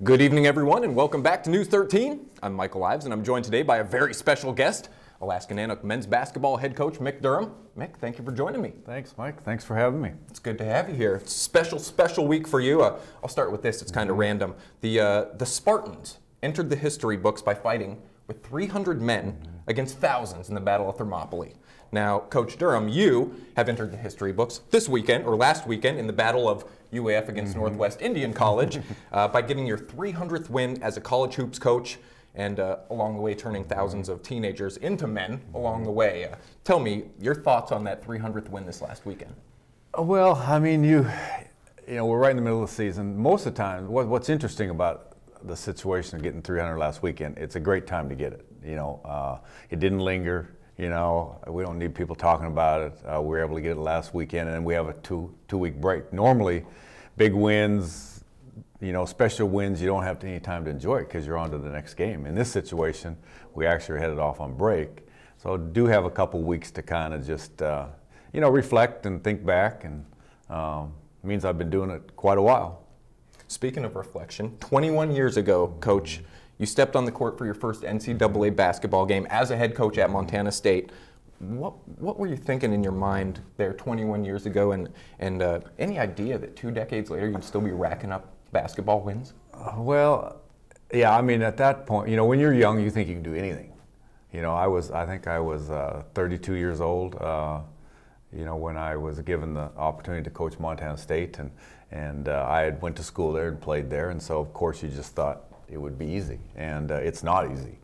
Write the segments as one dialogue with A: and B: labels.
A: Good evening, everyone, and welcome back to News 13. I'm Micheal Ives, and I'm joined today by a very special guest, Alaska-Fairbanks men's basketball head coach MICK DURHam. MICK, thank you for joining me.
B: Thanks, Mike. Thanks for having me.
A: It's good to have you here. It's a special week for you. I'll start with this. It's kind of random. The Spartans entered the history books by fighting with 300 men against thousands in the Battle of Thermopylae. Now, Coach DURHam, you have entered the history books this weekend, or last weekend, in the Battle of UAF against Northwest Indian College by getting your 300th win as a college hoops coach and along the way turning thousands of teenagers into men along the way. Tell me your thoughts on that 300th win this last weekend.
B: Well, I mean, you know, we're right in the middle of the season. Most of the time, what's interesting about the situation of getting 300 last weekend, it's a great time to get it. You know, it didn't linger. You know, we don't need people talking about it. We were able to get it last weekend, and then we have a two-week break. Normally, big wins, you know, special wins, you don't have any time to enjoy it because you're on to the next game. In this situation, we actually are headed off on break. So do have a couple weeks to kind of just, you know, reflect and think back, and it means I've been doing it quite a while.
A: Speaking of reflection, 21 years ago, Coach, you stepped on the court for your first NCAA basketball game as a head coach at Montana State. What were you thinking in your mind there 21 years ago, and any idea that 2 decades later you'd still be racking up basketball wins?
B: Well, yeah, I mean, at that point, you know, when you're young, you think you can do anything. You know, I think I was 32 years old, you know, when I was given the opportunity to coach Montana State, and I had went to school there and played there, and so of course you just thought it would be easy, and it's not easy.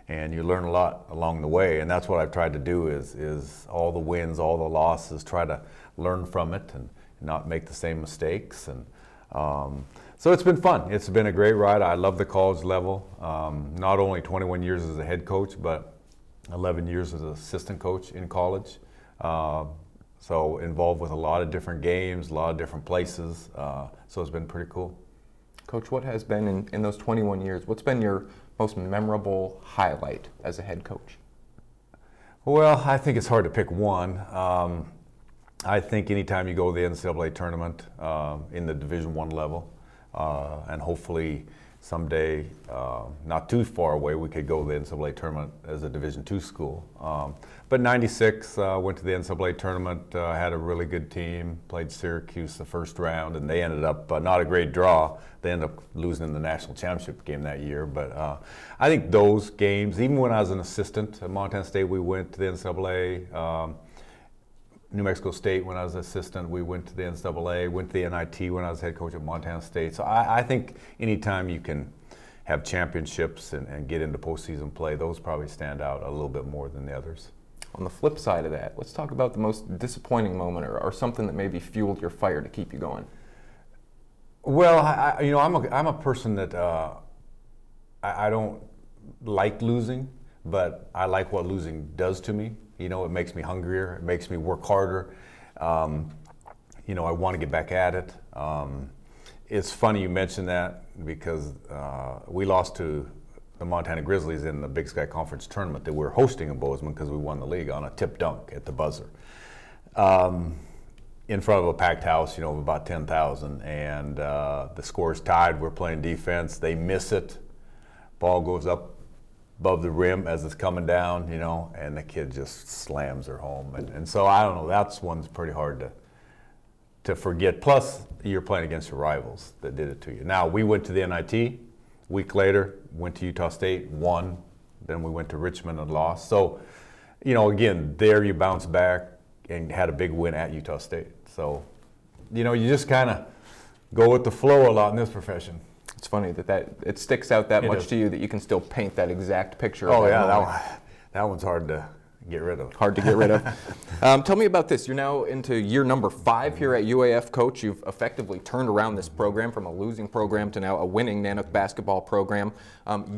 B: And you learn a lot along the way, and that's what I've tried to do is all the wins, all the losses, try to learn from it and not make the same mistakes. And so it's been fun. It's been a great ride. I love the college level. Not only 21 years as a head coach, but 11 years as an assistant coach in college. So involved with a lot of different games, a lot of different places. So it's been pretty cool.
A: Coach, what has been in those 21 years, what's been your most memorable highlight as a head coach?
B: Well, I think it's hard to pick one. I think anytime you go to the NCAA tournament in the Division I level, and hopefully someday, not too far away, we could go to the NCAA tournament as a Division II school. But '96, went to the NCAA tournament, had a really good team, played Syracuse the first round, and they ended up not a great draw. They ended up losing in the national championship game that year. But I think those games, even when I was an assistant at Montana State, we went to the NCAA. New Mexico State, when I was assistant, we went to the NCAA, went to the NIT when I was head coach at Montana State. So I think anytime you can have championships and get into postseason play, those probably stand out a little bit more than the others.
A: On the flip side of that, let's talk about the most disappointing moment or something that maybe fueled your fire to keep you going.
B: Well, you know, I'm a person that I don't like losing, but I like what losing does to me. You know, it makes me hungrier. It makes me work harder. You know, I want to get back at it. It's funny you mentioned that because we lost to the Montana Grizzlies in the Big Sky Conference tournament that we were hosting in Bozeman because we won the league on a tip dunk at the buzzer. In front of a packed house, you know, of about 10,000, and the score's tied. We're playing defense. They miss it. Ball goes up above the rim as it's coming down, you know, and the kid just slams her home. And so I don't know, that's one's pretty hard to forget. Plus, you're playing against your rivals that did it to you. Now, we went to the NIT. A week later, went to Utah State, won. Then we went to Richmond and lost. So, you know, again, there you bounce back and had a big win at Utah State. So, you know, you just kind of go with the flow a lot in this profession.
A: It's funny that it sticks out that much to you that you can still paint that exact picture.
B: Oh yeah, that one's hard to get rid of.
A: Hard to get rid of. Tell me about this. You're now into year number 5 here at UAF, Coach. You've effectively turned around this program from a losing program to now a winning Nanook basketball program.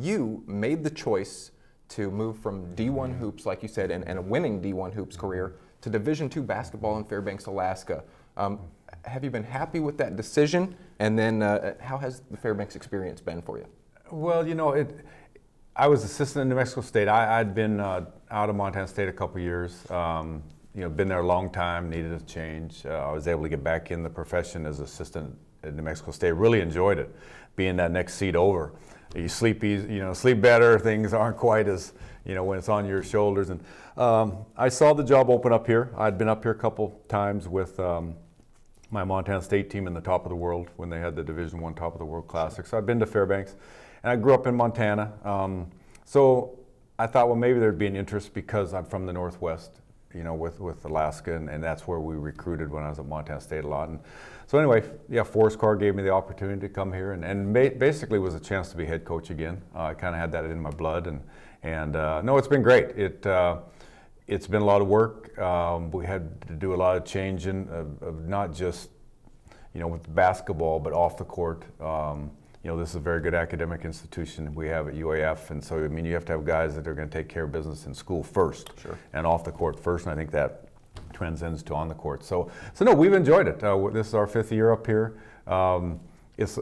A: You made the choice to move from D1 hoops, like you said, and a winning D1 hoops career to Division II basketball in Fairbanks, Alaska. Have you been happy with that decision? And then how has the Fairbanks experience been for you?
B: Well, you know, I was assistant in New Mexico State. I'd been out of Montana State a couple years. You know, been there a long time, needed a change. I was able to get back in the profession as assistant at New Mexico State. Really enjoyed it. being that next seat over. You sleep easy, sleep better. Things aren't quite as, when it's on your shoulders. And I saw the job open up here. I'd been up here a couple times with my Montana State team in the top of the world when they had the Division I Top of the World Classic. So I've been to Fairbanks, and I grew up in Montana. So I thought, well, maybe there'd be an interest because I'm from the Northwest, with Alaska, and that's where we recruited when I was at Montana State a lot. And so anyway, yeah, Forest Carr gave me the opportunity to come here, and basically was a chance to be head coach again. I kind of had that in my blood, and no, it's been great. It's been a lot of work. We had to do a lot of changing of not just, with basketball, but off the court. This is a very good academic institution we have at UAF, and so, you have to have guys that are going to take care of business in school first,
A: sure,
B: and off the court first, and I think that transcends to on the court. So no, we've enjoyed it. This is our 5th year up here. It's,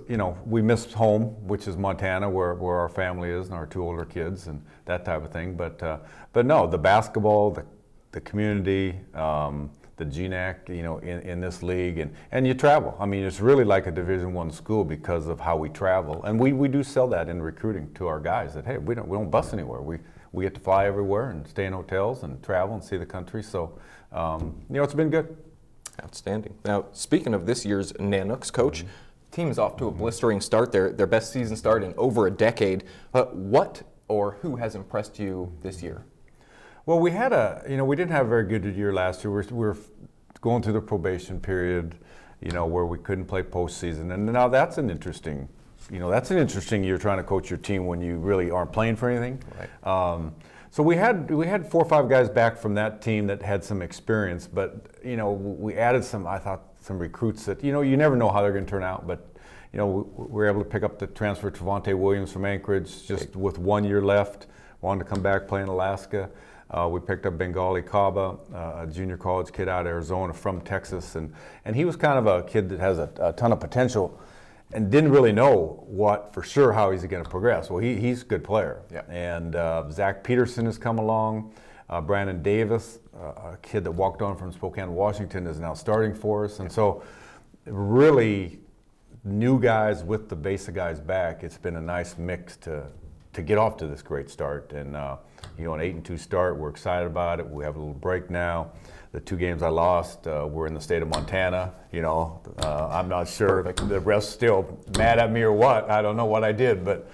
B: we miss home, which is Montana, where our family is, and our 2 older kids, and that type of thing. But no, the basketball, the community, the GNAC, in this league, and you travel. It's really like a Division I school because of how we travel, and we do sell that in recruiting to our guys. That hey, we don't bus anywhere. We get to fly everywhere and stay in hotels and travel and see the country. So it's been good.
A: Outstanding. Now, speaking of this year's Nanooks, Coach, team is off to a blistering start. Their best season start in over a decade. What or who has impressed you this year?
B: Well, we had we didn't have a very good year last year. We were going through the probation period, where we couldn't play postseason, and now that's an interesting, year trying to coach your team when you really aren't playing for anything.
A: Right.
B: So we had 4 or 5 guys back from that team that had some experience, but we added some recruits that you never know how they're going to turn out, but we were able to pick up the transfer Trevante Williams from Anchorage just with 1 year left, wanted to come back play in Alaska. We picked up Bengali Kaba, a junior college kid out of Arizona from Texas, and he was kind of a kid that has a ton of potential and didn't really know for sure how he's going to progress. Well, he's a good player.
A: Yeah.
B: And Zach Peterson has come along. Brandon Davis, a kid that walked on from Spokane, Washington, is now starting for us. And so really new guys with the basic guys back, it's been a nice mix to get off to this great start. And an 8-2 start, we're excited about it. We have a little break now. The 2 games I lost were in the state of Montana. I'm not sure if the ref's still mad at me or what. I don't know what I did, but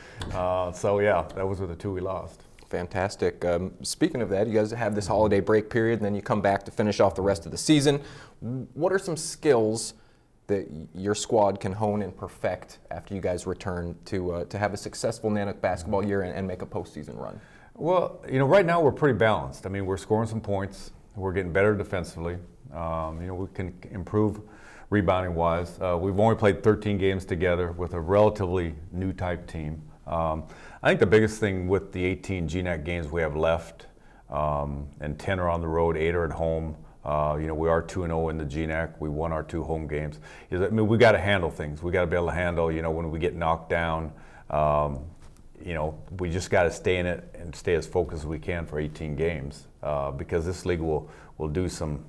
B: so yeah, that was the 2 we lost.
A: Fantastic. Speaking of that, you guys have this holiday break period, and then you come back to finish off the rest of the season. What are some skills that your squad can hone and perfect after you guys return to have a successful Nanook basketball year and make a postseason run?
B: Well, right now we're pretty balanced. We're scoring some points. We're getting better defensively. We can improve rebounding-wise. We've only played 13 games together with a relatively new type team. I think the biggest thing with the 18 GNAC games we have left, and 10 are on the road, 8 are at home. We are 2-0 in the GNAC. We won our 2 home games. We got to handle things. We got to be able to handle, when we get knocked down. We just got to stay in it and stay as focused as we can for 18 games because this league will do some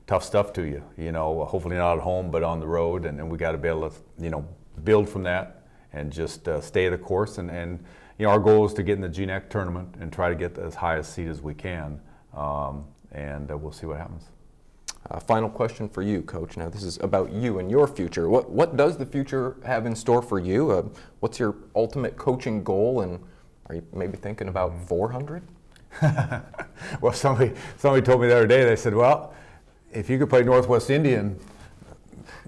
B: tough stuff to you. Hopefully not at home, but on the road, and we got to be able to, build from that and just stay the course. And our goal is to get in the GNAC tournament and try to get as high a seed as we can, and we'll see what happens.
A: Final question for you, Coach. Now, this is about you and your future. What does the future have in store for you? What's your ultimate coaching goal, and are you maybe thinking about 400?
B: Well, somebody told me the other day, they said, well, if you could play Northwest Indian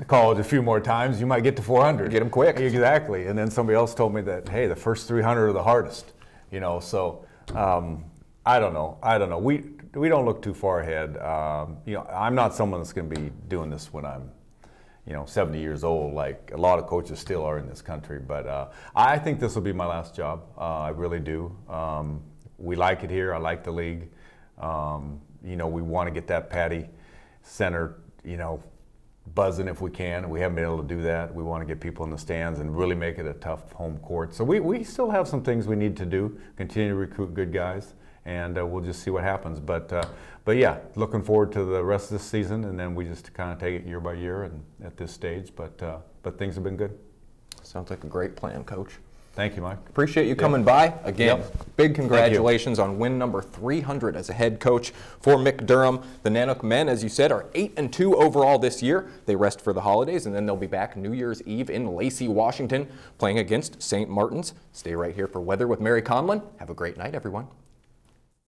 B: college a few more times, you might get to 400.
A: Get them quick.
B: Exactly. And then somebody else told me that, hey, the first 300 are the hardest. So I don't know. We don't look too far ahead. I'm not someone that's going to be doing this when I'm, 70 years old, like a lot of coaches still are in this country. But I think this will be my last job. I really do. We like it here. I like the league. We want to get that Patty Center, buzzing if we can. We haven't been able to do that. We want to get people in the stands and really make it a tough home court. So we still have some things we need to do. Continue to recruit good guys. And we'll just see what happens. But yeah, looking forward to the rest of this season, and then we just kind of take it year by year and at this stage. But things have been good.
A: Sounds like a great plan, Coach.
B: Thank you, Mike.
A: Appreciate you coming by. Again,
B: Yep.
A: big congratulations on win number 300 as a head coach for MICK Durham. The Nanook men, as you said, are 8-2 overall this year. They rest for the holidays, and then they'll be back New Year's Eve in Lacey, Washington, playing against St. Martin's. Stay right here for Weather with Mary Conlon. Have a great night, everyone.